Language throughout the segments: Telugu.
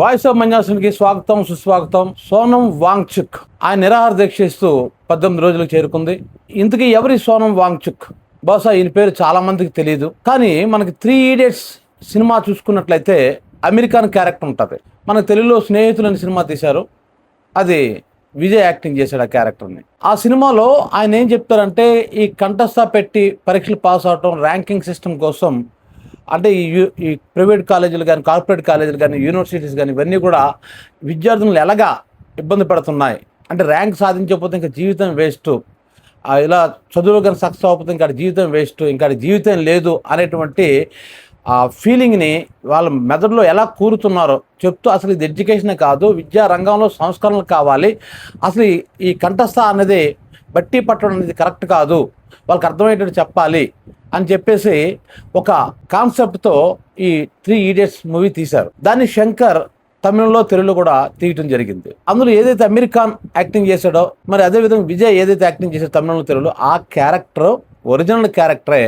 వాయిస్ ఆఫ్ మంజాసన్కి స్వాగతం సుస్వాగతం. సోనం వాంగ్చుక్ ఆయన నిరాహార దీక్ష ఇస్తూ 18 రోజులకు చేరుకుంది. ఇంతకీ ఎవరి సోనం వాంగ్చుక్? బహుశా ఈయన పేరు చాలా మందికి తెలియదు. కానీ మనకి 3 Idiots సినిమా చూసుకున్నట్లయితే అమెరికన్ క్యారెక్టర్ ఉంటుంది. మన తెలుగులో స్నేహితులు అనే సినిమా తీశారు. అది విజయ్ యాక్టింగ్ చేశాడు ఆ క్యారెక్టర్ని. ఆ సినిమాలో ఆయన ఏం చెప్తారంటే, ఈ కంఠస్థ పెట్టి పరీక్షలు పాస్ అవటం, ర్యాంకింగ్ సిస్టమ్ కోసం, అంటే ఈ ప్రైవేట్ కాలేజీలు కానీ, కార్పొరేట్ కాలేజీలు కానీ, యూనివర్సిటీస్ కానీ, ఇవన్నీ కూడా విద్యార్థులను ఎలాగా ఇబ్బంది పడుతున్నాయి. అంటే ర్యాంక్ సాధించకపోతే ఇంకా జీవితం వేస్ట్, ఇలా చదువులో కానీ సక్సెస్ అవ్వకపోతే ఇంకా జీవితం వేస్ట్, ఇంకా జీవితం లేదు అనేటువంటి ఆ ఫీలింగ్ని వాళ్ళ మెదడులో ఎలా కూరుతున్నారో చెప్తూ, అసలు ఇది ఎడ్యుకేషనే కాదు, విద్యా రంగంలో సంస్కరణలు కావాలి, అసలు ఈ కంఠస్థ అనేది బట్టి పట్టడం అనేది కరెక్ట్ కాదు, వాళ్ళకి అర్థమయ్యేటట్టు చెప్పాలి అని చెప్పేసి ఒక కాన్సెప్ట్తో ఈ 3 Idiots మూవీ తీశారు. దాన్ని శంకర్ తమిళంలో తెలుగులో కూడా తీయటం జరిగింది. అందులో ఏదైతే అమెరికాన్ యాక్టింగ్ చేశాడో, మరి అదేవిధంగా విజయ్ ఏదైతే యాక్టింగ్ చేశాడో తమిళంలో తెలుగులో, ఆ క్యారెక్టర్ ఒరిజినల్ క్యారెక్టరే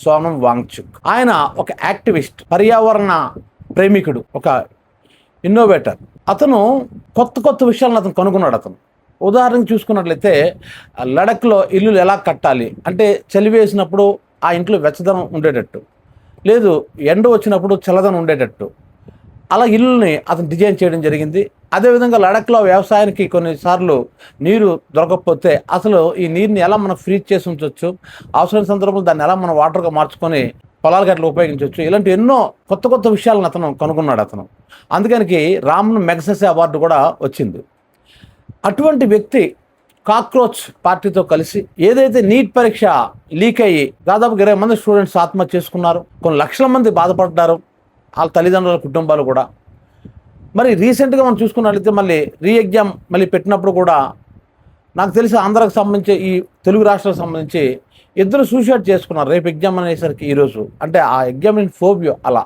సోనం వాంగ్చుక్. ఆయన ఒక యాక్టివిస్ట్, పర్యావరణ ప్రేమికుడు, ఒక ఇన్నోవేటర్. అతను కొత్త విషయాలను అతను కనుగొన్నాడు. ఉదాహరణకు చూసుకున్నట్లయితే లడఖ్లో ఇల్లులు ఎలా కట్టాలి అంటే, చలి వేసినప్పుడు ఆ ఇంట్లో వెచ్చదనం ఉండేటట్టు, లేదు ఎండ వచ్చినప్పుడు చల్లదనం ఉండేటట్టు, అలా ఇల్లుని అతను డిజైన్ చేయడం జరిగింది. అదేవిధంగా లడఖ్లో వ్యవసాయానికి కొన్నిసార్లు నీరు దొరకకపోతే అసలు ఈ నీరుని ఎలా మనం ఫ్రీజ్ చేసి ఉంచవచ్చు, అవసరమైన సందర్భంలో దాన్ని ఎలా మనం వాటర్గా మార్చుకొని పొలాలకు అట్లా ఉపయోగించవచ్చు. ఇలాంటి ఎన్నో కొత్త విషయాలను అతను కనుగొన్నాడు. అందుకనికి రామన్ మెగసెసే అవార్డు కూడా వచ్చింది. అటువంటి వ్యక్తి కాక్రోచ్ పార్టీతో కలిసి ఏదైతే నీట్ పరీక్ష లీక్ అయ్యి దాదాపు 20 మంది స్టూడెంట్స్ ఆత్మహత్య చేసుకున్నారు, కొన్ని లక్షల మంది బాధపడ్డారు, వాళ్ళ తల్లిదండ్రుల కుటుంబాలు కూడా. మరి రీసెంట్గా మనం చూసుకున్నట్లయితే మళ్ళీ ఎగ్జామ్ మళ్ళీ పెట్టినప్పుడు కూడా నాకు తెలిసి ఆంధ్రాకు సంబంధించి, ఈ తెలుగు రాష్ట్రాలకు సంబంధించి 2 సూసైడ్ చేసుకున్నారు రేపు ఎగ్జామ్ అనేసరికి ఈరోజు. అంటే ఆ ఎగ్జామ్ ఫోబియో అలా,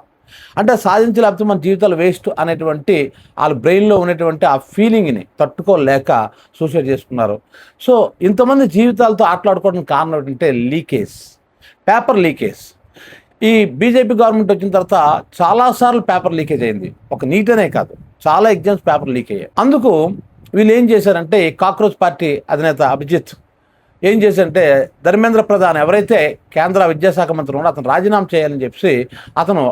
అంటే సాధించలేకపోతే మన జీవితాలు వేస్ట్ అనేటువంటి వాళ్ళ బ్రెయిన్లో ఉన్నటువంటి ఆ ఫీలింగ్ని తట్టుకోలేక సూసైడ్ చేసుకున్నారు. సో ఇంతమంది జీవితాలతో ఆటలాడుకోవడానికి కారణం ఏంటంటే పేపర్ లీకేజ్. ఈ బీజేపీ గవర్నమెంట్ వచ్చిన తర్వాత చాలాసార్లు పేపర్ లీకేజ్ అయింది. ఒక నీట్ అనే కాదు, చాలా ఎగ్జామ్స్ పేపర్ లీక్ అయ్యాయి. అందుకు వీళ్ళు ఏం చేశారంటే, కాక్రోచ్ పార్టీ అధినేత అభిజిత్ ఏం చేశారంటే, ధర్మేంద్ర ప్రధాన్ ఎవరైతే కేంద్ర విద్యాశాఖ మంత్రి ఉన్నాడో అతను రాజీనామా చేయాలని చెప్పి అతను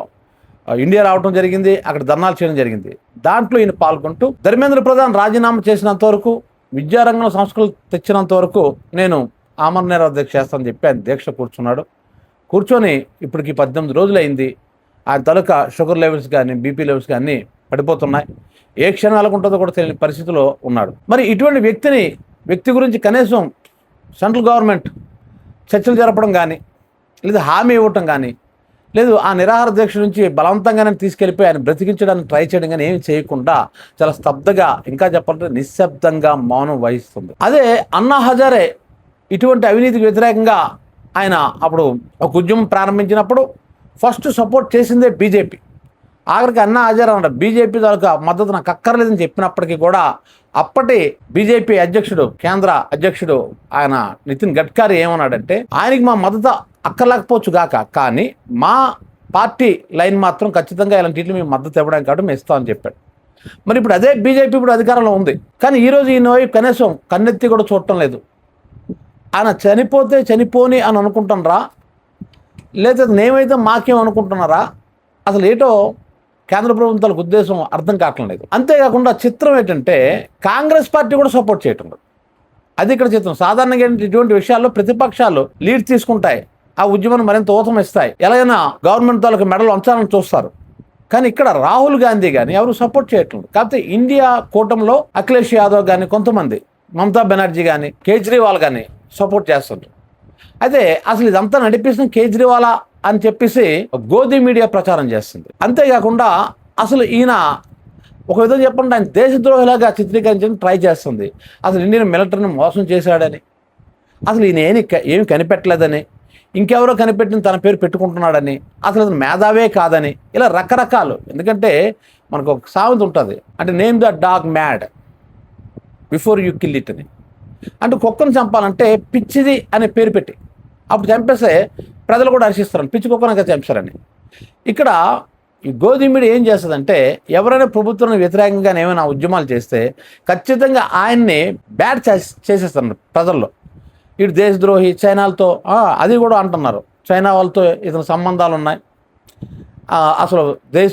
ఇండియా రావడం జరిగింది. అక్కడ ధర్నాలు చేయడం జరిగింది. దాంట్లో ఈయన పాల్గొంటూ, ధర్మేంద్ర ప్రధాన్ రాజీనామా చేసినంత వరకు, విద్యారంగంలో సంస్కరణలు తెచ్చినంత వరకు నేను ఆమరణ నిరాహార దీక్ష చేస్తానని చెప్పి ఆయన దీక్ష కూర్చొని ఇప్పటికి 18 రోజులు అయింది. ఆయన తాలూకా షుగర్ లెవెల్స్ కానీ, బీపీ లెవెల్స్ కానీ పడిపోతున్నాయి. ఏ క్షణం ఎలాగుంటుందో కూడా తెలియని పరిస్థితిలో ఉన్నాడు. మరి ఇటువంటి వ్యక్తి గురించి కనీసం సెంట్రల్ గవర్నమెంట్ చర్చలు జరపడం కానీ, లేదా హామీ ఇవ్వటం కానీ, లేదు ఆ నిరాహార దీక్ష నుంచి బలవంతంగానే తీసుకెళ్ళిపోయి ఆయన బ్రతికించడానికి ట్రై చేయడం కానీ ఏమి చేయకుండా చాలా స్తబ్దగా, ఇంకా చెప్పాలంటే నిశ్శబ్దంగా మౌనం వహిస్తుంది. అదే అన్నా హజారే ఇటువంటి అవినీతికి వ్యతిరేకంగా ఆయన అప్పుడు ఒక ఉద్యమం ప్రారంభించినప్పుడు ఫస్ట్ సపోర్ట్ చేసిందే బీజేపీ. ఆఖరికి అన్నా హజారే అన్నాడు, బీజేపీ తాలూకా మద్దతు నాకు అక్కర్లేదని చెప్పినప్పటికీ కూడా అప్పటి బీజేపీ కేంద్ర అధ్యక్షుడు ఆయన నితిన్ గడ్కరీ ఏమన్నాడంటే, ఆయనకి మా మద్దతు అక్కర్లేకపోవచ్చు గాక, కానీ మా పార్టీ లైన్ మాత్రం ఖచ్చితంగా ఇలాంటి వీటిని మేము మద్దతు ఇవ్వడానికి కాబట్టి మేము ఇస్తామని చెప్పాడు. మరి ఇప్పుడు అదే బీజేపీ ఇప్పుడు అధికారంలో ఉంది, కానీ ఈరోజు ఈయన కనీసం కన్నెత్తి కూడా చూడటం లేదు. ఆయన చనిపోతే చనిపోని అని అనుకుంటున్నారా, లేదా నేమైతే మాకేం అనుకుంటున్నారా, అసలు ఏటో కేంద్ర ప్రభుత్వాలకు ఉద్దేశం అర్థం కావట్లేదు. అంతేకాకుండా చిత్రం ఏంటంటే, కాంగ్రెస్ పార్టీ కూడా సపోర్ట్ చేయటం లేదు. అది ఇక్కడ చిత్రం. సాధారణంగా ఇటువంటి విషయాల్లో ప్రతిపక్షాలు లీడ్ తీసుకుంటాయి, ఆ ఉద్యమాన్ని మరింత ఊతం ఇస్తాయి, ఎలాగైనా గవర్నమెంట్ తాలూకు మెడలు వంచాలని చూస్తారు. కానీ ఇక్కడ రాహుల్ గాంధీ కానీ ఎవరు సపోర్ట్ చేయట్లేదు. కాకపోతే ఇండియా కూటమిలో అఖిలేష్ యాదవ్ కానీ, కొంతమంది మమతా బెనర్జీ కానీ, కేజ్రీవాల్ కానీ సపోర్ట్ చేస్తుంటారు. అయితే అసలు ఇదంతా నడిపిస్తున్న కేజ్రీవాలా అని చెప్పేసి గోధి మీడియా ప్రచారం చేస్తుంది. అంతేకాకుండా అసలు ఈయన ఒక విధంగా చెప్పండి, ఆయన దేశద్రోహిలాగా చిత్రీకరించడానికి ట్రై చేస్తుంది. అసలు ఇండియన్ మిలిటరీని మోసం చేశాడని, అసలు ఈయన ఏమి కనిపెట్టలేదని, ఇంకెవరో కనిపెట్టిన తన పేరు పెట్టుకుంటున్నాడని, అసలు అది మేధావే కాదని, ఇలా రకరకాలు. ఎందుకంటే మనకు ఒక సామెత ఉంటుంది, అంటే name the dog mad before you kill it అని. అంటే కుక్కను చంపాలంటే పిచ్చిది అనే పేరు పెట్టి అప్పుడు చంపేస్తే ప్రజలు కూడా హర్షిస్తారు, పిచ్చి కుక్కనగా చంపారని. ఇక్కడ ఈ గోధుమ మీడియా ఏం చేస్తుందంటే ఎవరైనా ప్రభుత్వానికి వ్యతిరేకంగా ఏమైనా ఉద్యమాలు చేస్తే ఖచ్చితంగా ఆయన్ని బ్యాడ్ చేసేస్తున్నారు ప్రజల్లో. ఇటు దేశద్రోహి, చైనాలతో అది కూడా అంటున్నారు, చైనా వాళ్ళతో ఇతని సంబంధాలు ఉన్నాయి, అసలు దేశ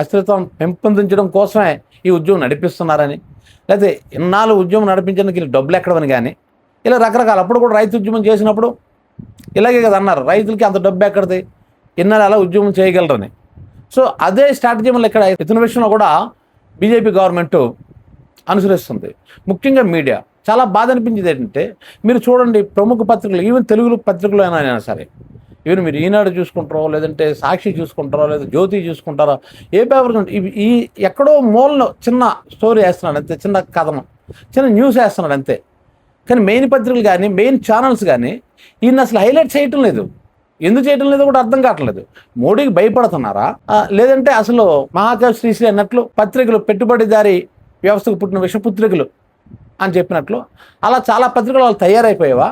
అస్థిరత్వం పెంపొందించడం కోసమే ఈ ఉద్యమం నడిపిస్తున్నారని, లేకపోతే ఇన్నాళ్ళు ఉద్యమం నడిపించడానికి వీళ్ళు డబ్బులు ఎక్కడమని కానీ ఇలా రకరకాల. అప్పుడు కూడా రైతు ఉద్యమం చేసినప్పుడు ఇలాగే కదా అన్నారు, రైతులకి అంత డబ్బు ఎక్కడిది, ఇన్నాళ్ళు అలా ఉద్యమం చేయగలరని. సో అదే స్ట్రాటజీ మళ్ళీ ఇక్కడ ఇతని విషయంలో కూడా బీజేపీ గవర్నమెంట్ అనుసరిస్తుంది. ముఖ్యంగా మీడియా చాలా బాధ అనిపించేది ఏంటంటే, మీరు చూడండి ప్రముఖ పత్రికలు, ఈవెన్ తెలుగు పత్రికలు అయినా సరే, ఈవెన్ మీరు ఈనాడు చూసుకుంటారో, లేదంటే సాక్షి చూసుకుంటారో, లేదా జ్యోతి చూసుకుంటారో, ఏ పేపర్ ఈ ఎక్కడో మూలలో చిన్న స్టోరీ వేస్తున్నాడు అంతే, చిన్న కథనం, చిన్న న్యూస్ వేస్తున్నాడు అంతే. కానీ మెయిన్ పత్రికలు కానీ మెయిన్ ఛానల్స్ కానీ ఈయన అసలు హైలైట్ చేయటం లేదు. ఎందుకు చేయటం లేదో కూడా అర్థం కావట్లేదు. మోడీకి భయపడుతున్నారా, లేదంటే అసలు మహాకవి శ్రీశ్రీ అన్నట్లు పత్రికలు పెట్టుబడిదారీ వ్యవస్థకు పుట్టిన విషపుత్రికలు అని చెప్పినట్లు అలా చాలా పత్రికలు వాళ్ళు తయారైపోయావా,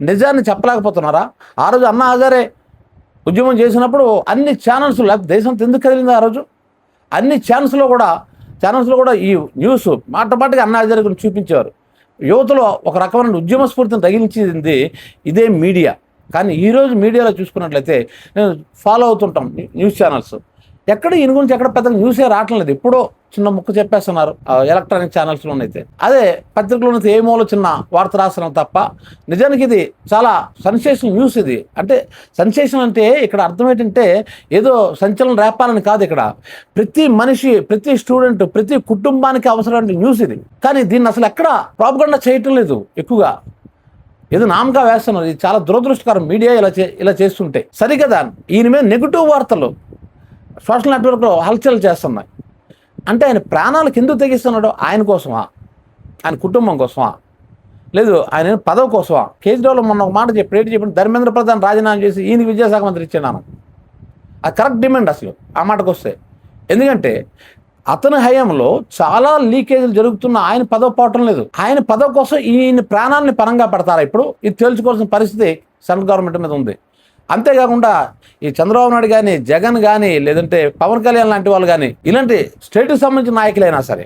నిజాన్ని చెప్పలేకపోతున్నారా? ఆ రోజు అన్నా హజారే ఉద్యమం చేసినప్పుడు అన్ని ఛానల్స్, లేకపోతే దేశం ఎందుకు కదిలింది ఆ రోజు, అన్ని ఛానల్స్లో కూడా ఈ న్యూస్ మాటమాటిగా అన్నా హజారే గురించి చూపించేవారు. యువతలో ఒక రకమైన ఉద్యమ స్ఫూర్తిని తగిలించింది ఇదే మీడియా. కానీ ఈరోజు మీడియాలో చూసుకున్నట్లయితే నేను ఫాలో అవుతుంటాం న్యూస్ ఛానల్స్, ఎక్కడ ఈయన గురించి ఎక్కడ పెద్ద న్యూసే రావట్లేదు. ఎప్పుడో చిన్న ముక్క చెప్పేస్తున్నారు ఎలక్ట్రానిక్ ఛానల్స్లోనైతే, అదే పత్రికలోనైతే ఏమోలో చిన్న వార్త రాస్తున్నాం తప్ప నిజానికి ఇది చాలా సెన్సేషనల్ న్యూస్. ఇది అంటే సెన్సేషన్ అంటే ఇక్కడ అర్థం ఏంటంటే ఏదో సంచలనం రేపాలని కాదు. ఇక్కడ ప్రతి మనిషి, ప్రతి స్టూడెంట్, ప్రతి కుటుంబానికి అవసరమైన న్యూస్ ఇది. కానీ దీన్ని అసలు ఎక్కడ ప్రాపగండా చేయటం లేదు ఎక్కువగా, ఏదో నామగా వేస్తున్నారు. ఇది చాలా దురదృష్టకరం మీడియా ఇలా చేస్తుంటే. సరికదా ఈయన మీద నెగిటివ్ వార్తలు సోషల్ నెట్వర్క్లో హల్చల్ చేస్తున్నాయి. అంటే ఆయన ప్రాణాలకు ఎందుకు తెగిస్తున్నాడో, ఆయన కోసమా, ఆయన కుటుంబం కోసమా, లేదు ఆయన పదవి కోసమా? కేజ్రీవాల్ మొన్న ఒక మాట చెప్పి ధర్మేంద్ర ప్రధాన్ రాజీనామా చేసి ఈయనకి విద్యాశాఖ మంత్రి ఇచ్చాను, అది కరెక్ట్ డిమాండ్ అసలు ఆ మాటకు వస్తే. ఎందుకంటే అతని హయాంలో చాలా లీకేజీలు జరుగుతున్న ఆయన పదవి పోవటం లేదు. ఆయన పదవి కోసం ఈయన ప్రాణాలని పరంగా పెడతారా ఇప్పుడు? ఇది తేల్చుకోవాల్సిన పరిస్థితి సెంట్రల్ గవర్నమెంట్ మీద ఉంది. అంతేకాకుండా ఈ చంద్రబాబు నాయుడు కానీ, జగన్ కానీ, లేదంటే పవన్ కళ్యాణ్ లాంటి వాళ్ళు కానీ, ఇలాంటి స్టేట్కి సంబంధించిన నాయకులైనా సరే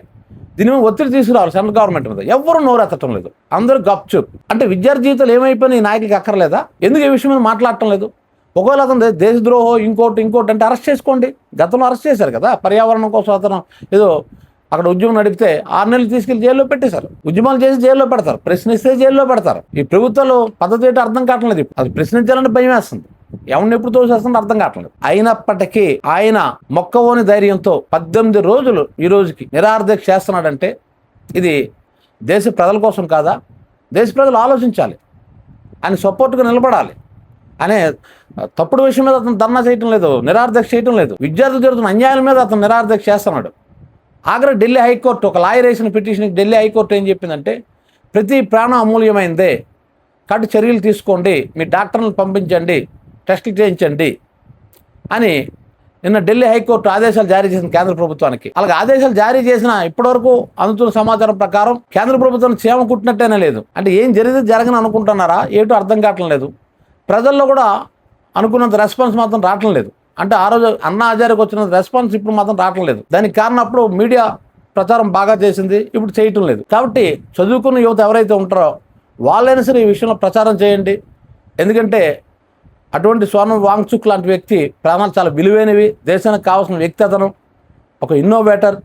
దీని మీద ఒత్తిడి తీసుకురావాలి సెంట్రల్ గవర్నమెంట్ మీద. ఎవరు నోరెత్తటం లేదు, అందరూ గప్చుప్. అంటే విద్యార్థి జీవితాలు ఏమైపోయినా ఈ నాయకులకి అక్కర్లేదా? ఎందుకు ఈ విషయం మీద మాట్లాడటం లేదు? ఒకవేళ అతను దేశద్రోహం ఇంకోటి అంటే అరెస్ట్ చేసుకోండి. గతంలో అరెస్ట్ చేశారు కదా, పర్యావరణం కోసం అతను ఏదో అక్కడ ఉద్యమం నడిపితే 6 నెలలు తీసుకెళ్లి జైల్లో పెట్టేశారు. ఉద్యమాలు చేసి జైల్లో పెడతారు, ప్రశ్నిస్తే జైల్లో పెడతారు. ఈ ప్రభుత్వాలు పద్ధతి ఏంటో అర్థం కావట్లేదు. అది ప్రశ్నించాలంటే భయం వేస్తుంది, ఎవరిని ఎప్పుడు తోసేస్తుందో అర్థం కావట్లేదు. అయినప్పటికీ ఆయన మొక్కవోని ధైర్యంతో 18 రోజులు ఈ రోజుకి నిరాహారదీక్ష చేస్తున్నాడంటే ఇది దేశ ప్రజల కోసం కాదా? దేశ ప్రజలు ఆలోచించాలి, ఆయన సపోర్ట్గా నిలబడాలి అనే తప్పుడు విషయం మీద అతను ధర్నా చేయటం లేదు, నిరాహారదీక్ష చేయటం లేదు. విద్యార్థులు జరుగుతున్న అన్యాయాల మీద అతను నిరాహారదీక్ష చేస్తున్నాడు. ఆఖరి ఢిల్లీ హైకోర్టు ఒక లాయర్ వేసిన పిటిషన్కి ఢిల్లీ హైకోర్టు ఏం చెప్పిందంటే, ప్రతి ప్రాణం అమూల్యమైందే కాబట్టి చర్యలు తీసుకోండి, మీ డాక్టర్లను పంపించండి, టెస్టులు చేయించండి అని నిన్న ఢిల్లీ హైకోర్టు ఆదేశాలు జారీ చేసింది కేంద్ర ప్రభుత్వానికి. అలాగే ఆదేశాలు జారీ చేసిన ఇప్పటివరకు అందుతున్న సమాచారం ప్రకారం కేంద్ర ప్రభుత్వం చీమ కుట్టినట్టేనే లేదు. అంటే ఏం జరిగింది జరగని అనుకుంటున్నారా ఏటో అర్థం కావటం లేదు. ప్రజల్లో కూడా అనుకున్నంత రెస్పాన్స్ మాత్రం రావటం లేదు. అంటే ఆ రోజు అన్నా హజారేకి వచ్చినంత రెస్పాన్స్ ఇప్పుడు మాత్రం రావటం లేదు. దానికి కారణం అప్పుడు మీడియా ప్రచారం బాగా చేసింది, ఇప్పుడు చేయటం లేదు. కాబట్టి చదువుకున్న యువత ఎవరైతే ఉంటారో వాళ్ళైనా సరే ఈ విషయంలో ప్రచారం చేయండి. ఎందుకంటే అటువంటి సోనం వాంగ్చుక్ లాంటి వ్యక్తి ప్రాణాలు చాలా విలువైనవి, దేశానికి కావాల్సిన వ్యక్తి అతను, ఒక ఇన్నోవేటర్.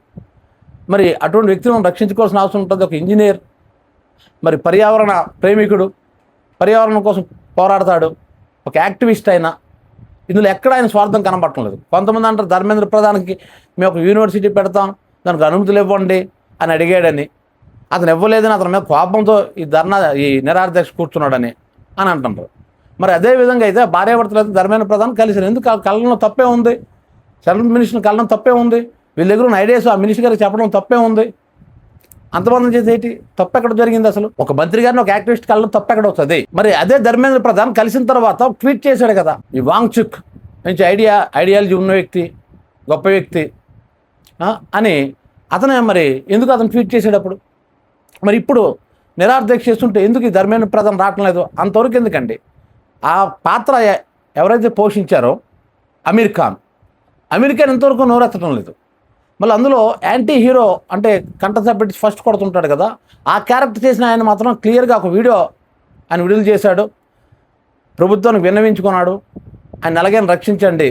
మరి అటువంటి వ్యక్తిని మనం రక్షించుకోవాల్సిన అవసరం ఉంటుంది. ఒక ఇంజనీర్, మరి పర్యావరణ ప్రేమికుడు, పర్యావరణం కోసం పోరాడతాడు, ఒక యాక్టివిస్ట్ అయినా. ఇందులో ఎక్కడ ఆయన స్వార్థం కనబడటం లేదు. కొంతమంది అంటారు ధర్మేంద్ర ప్రధాన్కి మేము ఒక యూనివర్సిటీ పెడతాం, దానికి అనుమతులు ఇవ్వండి అని అడిగాడని, అతను ఇవ్వలేదని అతని మీద కోపంతో ఈ నిరాహారదీక్ష కూర్చున్నాడని అని అంటున్నారు. మరి అదేవిధంగా అయితే భార్యాభర్తలు అయితే ధర్మేంద్ర ప్రధాన్ కలిసి ఎందుకు కళ్ళలో తప్పే ఉంది, సెంట్రల్ మినిస్టర్ని కళ్ళడం తప్పే ఉంది, వీళ్ళ దగ్గర ఉన్న ఐడియాస్ ఆ మినిస్టర్ గారికి చెప్పడం తప్పే ఉంది. అంతమంది చేసి ఏంటి తప్పు ఎక్కడ జరిగింది? అసలు ఒక మంత్రి గారిని ఒక యాక్టివిస్ట్ కళ్ళలో తప్పు ఎక్కడ వస్తుంది? మరి అదే ధర్మేంద్ర ప్రధాన్ కలిసిన తర్వాత ట్వీట్ చేశాడు కదా, ఈ వాంగ్చుక్ మంచి ఐడియాలజీ ఉన్న వ్యక్తి, గొప్ప వ్యక్తి అని అతనే. మరి ఎందుకు అతను ట్వీట్ చేసేటప్పుడు? మరి ఇప్పుడు నిరాహారదీక్ష చేస్తుంటే ఎందుకు ఈ ధర్మేంద్ర ప్రధాన్ రావటం లేదు? అంతవరకు ఎందుకండి? ఆ పాత్ర ఎవరైతే పోషించారో అమీర్ ఖాన్, అమెరికన్ ఇంతవరకు నోరెత్తడం లేదు. మళ్ళీ అందులో యాంటీ హీరో అంటే కంటసా పెట్టి ఫస్ట్ కొడుతుంటాడు కదా, ఆ క్యారెక్టర్ చేసిన ఆయన మాత్రం క్లియర్గా ఒక వీడియో ఆయన విడుదల చేశాడు, ప్రభుత్వానికి విన్నవించుకున్నాడు, ఆయన ఎలాగైనా రక్షించండి,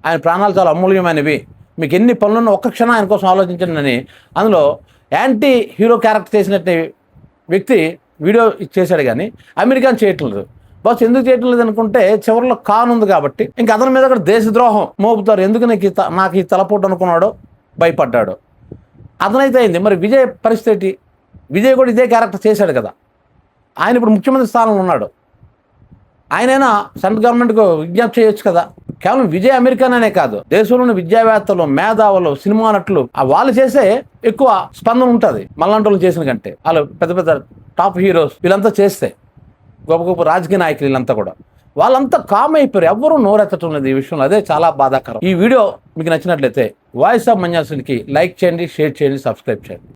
ఆయన ప్రాణాలు చాలా అమూల్యమైనవి, మీకు ఎన్ని పనులున్నా ఒక్క క్షణం ఆయన కోసం ఆలోచించండి అని అందులో యాంటీ హీరో క్యారెక్టర్ చేసినట్టు వ్యక్తి వీడియో చేశాడు. కానీ అమెరికాని చేయటం లేదు. బస్ ఎందుకు చేయటం లేదు అనుకుంటే చివరిలో కానుంది కాబట్టి ఇంకా అతని మీద కూడా దేశద్రోహం మోపుతారు. ఎందుకు నాకు ఈ తలపోటు అనుకున్నాడో భయపడ్డాడు. అతనైతే అయింది. మరి విజయ్ పరిస్థితి, విజయ్ కూడా ఇదే క్యారెక్టర్ చేశాడు కదా, ఆయన ఇప్పుడు ముఖ్యమంత్రి స్థానంలో ఉన్నాడు. ఆయనైనా సెంట్రల్ గవర్నమెంట్కు విజ్ఞప్తి చేయొచ్చు కదా. కేవలం విజయ్ అమెరికానే కాదు, దేశంలోని విద్యావేత్తలు, మేధావులు, సినిమా నటులు వాళ్ళు చేసే ఎక్కువ స్పందన ఉంటుంది మళ్ళంటోళ్ళు చేసిన కంటే. వాళ్ళు పెద్ద పెద్ద టాప్ హీరోస్ వీళ్ళంతా చేస్తే, గొప్ప గొప్ప రాజకీయ నాయకులు వీళ్ళంతా కూడా వాళ్ళంతా కామ్ అయిపోయారు, ఎవరూ నోరెత్తడం లేదు ఈ విషయంలో. అదే చాలా బాధాకరం. ఈ వీడియో మీకు నచ్చినట్లయితే వాయిస్ ఆఫ్ మన్యాసునికి లైక్ చేయండి, షేర్ చేయండి, సబ్స్క్రైబ్ చేయండి.